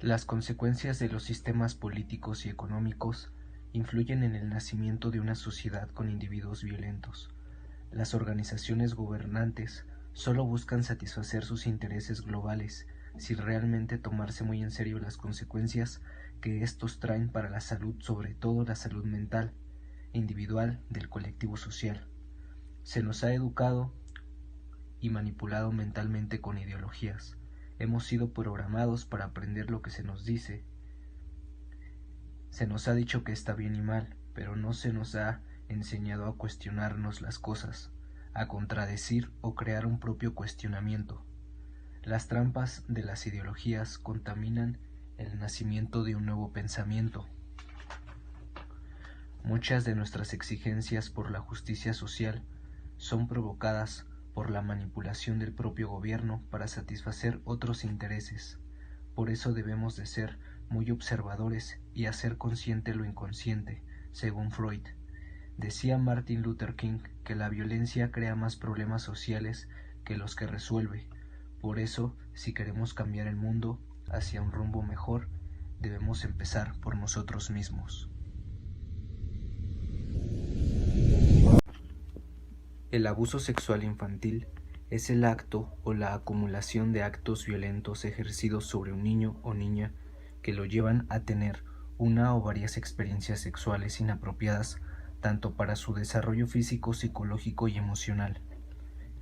Las consecuencias de los sistemas políticos y económicos influyen en el nacimiento de una sociedad con individuos violentos. Las organizaciones gobernantes solo buscan satisfacer sus intereses globales sin realmente tomarse muy en serio las consecuencias que estos traen para la salud, sobre todo la salud mental, individual del colectivo social. Se nos ha educado y manipulado mentalmente con ideologías. Hemos sido programados para aprender lo que se nos dice. Se nos ha dicho que está bien y mal, pero no se nos ha enseñado a cuestionarnos las cosas, a contradecir o crear un propio cuestionamiento. Las trampas de las ideologías contaminan el nacimiento de un nuevo pensamiento. Muchas de nuestras exigencias por la justicia social son provocadas por la manipulación del propio gobierno para satisfacer otros intereses. Por eso debemos de ser muy observadores y hacer consciente lo inconsciente, según Freud. Decía Martin Luther King que la violencia crea más problemas sociales que los que resuelve. Por eso, si queremos cambiar el mundo hacia un rumbo mejor, debemos empezar por nosotros mismos. El abuso sexual infantil es el acto o la acumulación de actos violentos ejercidos sobre un niño o niña que lo llevan a tener una o varias experiencias sexuales inapropiadas tanto para su desarrollo físico, psicológico y emocional.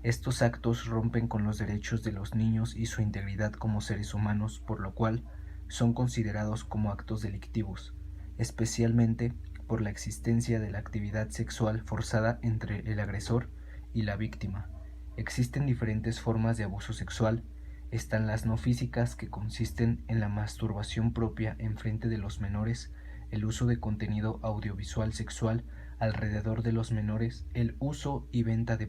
Estos actos rompen con los derechos de los niños y su integridad como seres humanos, por lo cual son considerados como actos delictivos, especialmente por la existencia de la actividad sexual forzada entre el agresor y la víctima. Existen diferentes formas de abuso sexual. Están las no físicas, que consisten en la masturbación propia en frente de los menores, el uso de contenido audiovisual sexual alrededor de los menores, el uso y venta de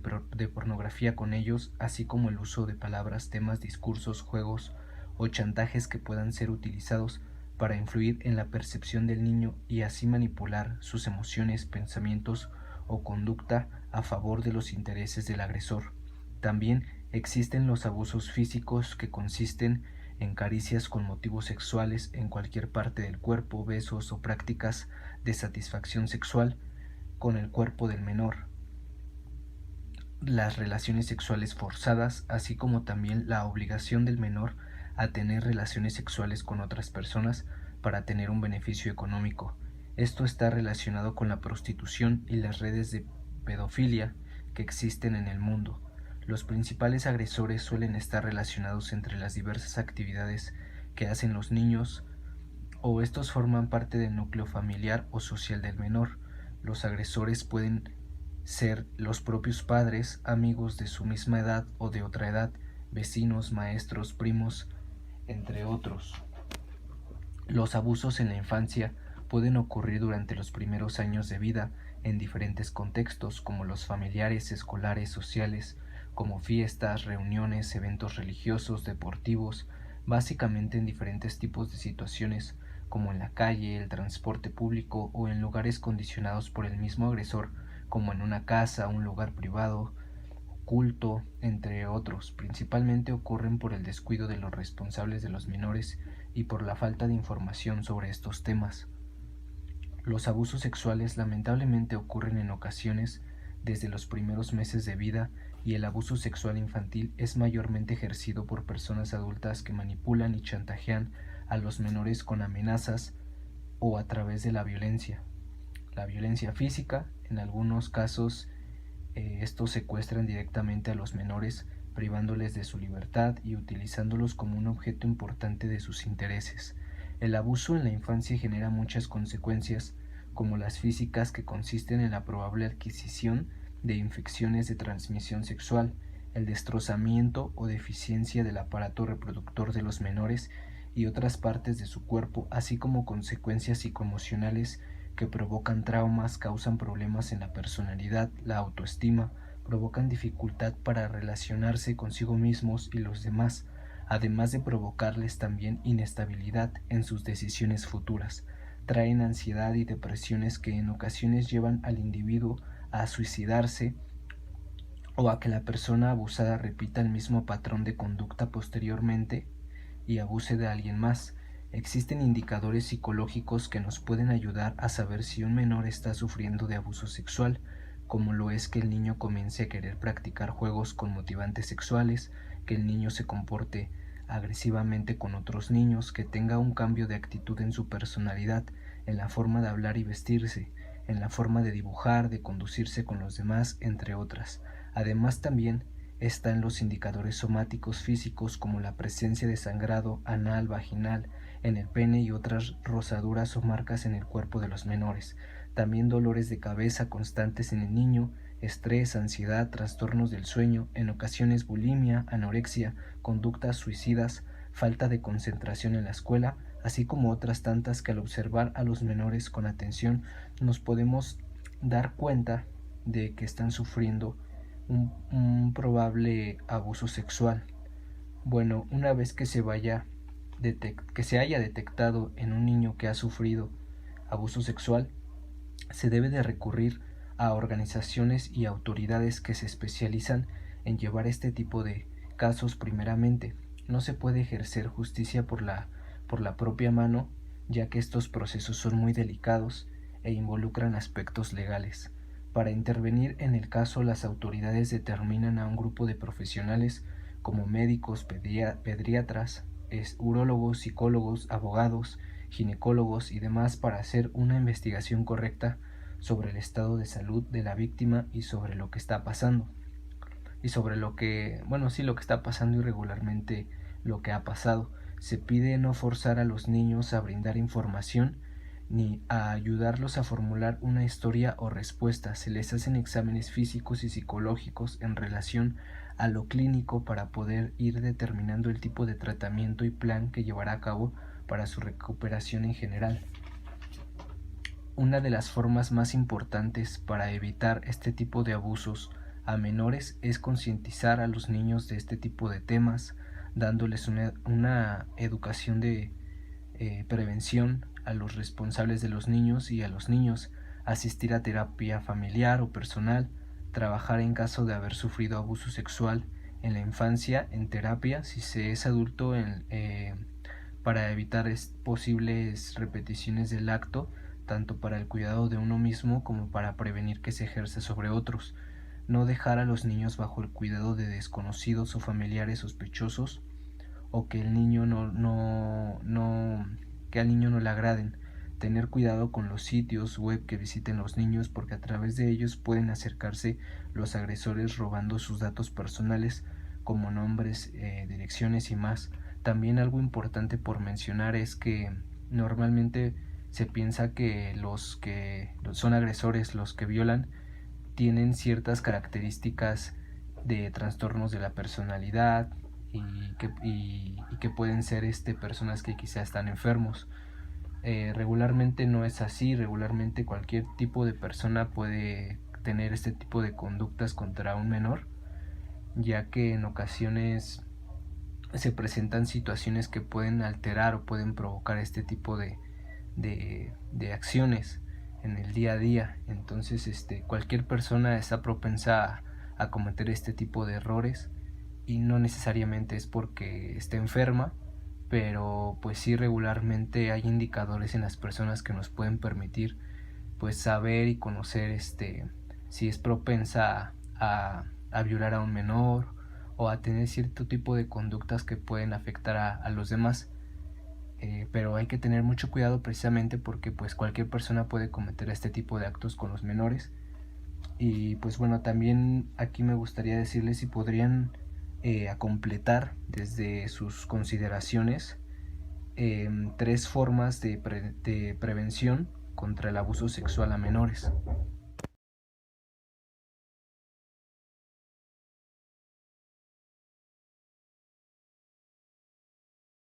pornografía con ellos, así como el uso de palabras, temas, discursos, juegos o chantajes que puedan ser utilizados para influir en la percepción del niño y así manipular sus emociones, pensamientos o conducta a favor de los intereses del agresor. También existen los abusos físicos, que consisten en caricias con motivos sexuales en cualquier parte del cuerpo, besos o prácticas de satisfacción sexual con el cuerpo del menor, las relaciones sexuales forzadas, así como también la obligación del menor a tener relaciones sexuales con otras personas para tener un beneficio económico. Esto está relacionado con la prostitución y las redes de pedofilia que existen en el mundo. Los principales agresores suelen estar relacionados entre las diversas actividades que hacen los niños, o estos forman parte del núcleo familiar o social del menor. Los agresores pueden ser los propios padres, amigos de su misma edad o de otra edad, vecinos, maestros, primos, entre otros. Los abusos en la infancia pueden ocurrir durante los primeros años de vida en diferentes contextos, como los familiares, escolares, sociales, como fiestas, reuniones, eventos religiosos, deportivos, básicamente en diferentes tipos de situaciones, como en la calle, el transporte público o en lugares condicionados por el mismo agresor, como en una casa, un lugar privado, culto, entre otros. Principalmente ocurren por el descuido de los responsables de los menores y por la falta de información sobre estos temas. Los abusos sexuales lamentablemente ocurren en ocasiones desde los primeros meses de vida, y el abuso sexual infantil es mayormente ejercido por personas adultas que manipulan y chantajean a los menores con amenazas o a través de la violencia. La violencia física, en algunos casos estos secuestran directamente a los menores, privándoles de su libertad y utilizándolos como un objeto importante de sus intereses. El abuso en la infancia genera muchas consecuencias, como las físicas, que consisten en la probable adquisición de infecciones de transmisión sexual, el destrozamiento o deficiencia del aparato reproductor de los menores y otras partes de su cuerpo, así como consecuencias psicoemocionales que provocan traumas, causan problemas en la personalidad, la autoestima, provocan dificultad para relacionarse consigo mismos y los demás, además de provocarles también inestabilidad en sus decisiones futuras. Traen ansiedad y depresiones que en ocasiones llevan al individuo a suicidarse o a que la persona abusada repita el mismo patrón de conducta posteriormente y abuse de alguien más. Existen indicadores psicológicos que nos pueden ayudar a saber si un menor está sufriendo de abuso sexual, como lo es que el niño comience a querer practicar juegos con motivantes sexuales, que el niño se comporte agresivamente con otros niños, que tenga un cambio de actitud en su personalidad, en la forma de hablar y vestirse, en la forma de dibujar, de conducirse con los demás, entre otras. Además también están los indicadores somáticos físicos como la presencia de sangrado anal, vaginal, en el pene y otras rosaduras o marcas en el cuerpo de los menores. También dolores de cabeza constantes en el niño, estrés, ansiedad, trastornos del sueño, en ocasiones bulimia, anorexia, conductas suicidas, falta de concentración en la escuela, así como otras tantas que al observar a los menores con atención nos podemos dar cuenta de que están sufriendo un probable abuso sexual. Bueno, una vez que se haya detectado en un niño que ha sufrido abuso sexual, se debe de recurrir a organizaciones y autoridades que se especializan en llevar este tipo de casos primeramente. No se puede ejercer justicia por la propia mano, ya que estos procesos son muy delicados e involucran aspectos legales. Para intervenir en el caso, las autoridades determinan a un grupo de profesionales como médicos, pediatras, urólogos, psicólogos, abogados, ginecólogos y demás para hacer una investigación correcta sobre el estado de salud de la víctima y sobre lo que está pasando. Y sobre lo que está pasando irregularmente, lo que ha pasado. Se pide no forzar a los niños a brindar información ni a ayudarlos a formular una historia o respuesta. Se les hacen exámenes físicos y psicológicos en relación a lo clínico para poder ir determinando el tipo de tratamiento y plan que llevará a cabo para su recuperación en general. Una de las formas más importantes para evitar este tipo de abusos a menores es concientizar a los niños de este tipo de temas, dándoles una educación de prevención a los responsables de los niños y a los niños, asistir a terapia familiar o personal, trabajar en caso de haber sufrido abuso sexual en la infancia, en terapia, si se es adulto, para evitar posibles repeticiones del acto, tanto para el cuidado de uno mismo como para prevenir que se ejerza sobre otros. No dejar a los niños bajo el cuidado de desconocidos o familiares sospechosos, o que el niño que al niño no le agraden. Tener cuidado con los sitios web que visiten los niños, porque a través de ellos pueden acercarse los agresores robando sus datos personales como nombres, direcciones y más. También algo importante por mencionar es que normalmente se piensa que los que son agresores, los que violan, tienen ciertas características de trastornos de la personalidad y que pueden ser personas que quizá están enfermos. Regularmente no es así. Regularmente cualquier tipo de persona puede tener este tipo de conductas contra un menor, ya que en ocasiones se presentan situaciones que pueden alterar o pueden provocar este tipo de acciones en el día a día. Entonces cualquier persona está propensa a cometer este tipo de errores, y no necesariamente es porque esté enferma, pero pues sí, regularmente hay indicadores en las personas que nos pueden permitir pues saber y conocer si es propensa a violar a un menor o a tener cierto tipo de conductas que pueden afectar a los demás. Pero hay que tener mucho cuidado, precisamente porque pues cualquier persona puede cometer este tipo de actos con los menores. Y pues bueno, también aquí me gustaría decirles si podrían a completar desde sus consideraciones 3 formas de prevención contra el abuso sexual a menores.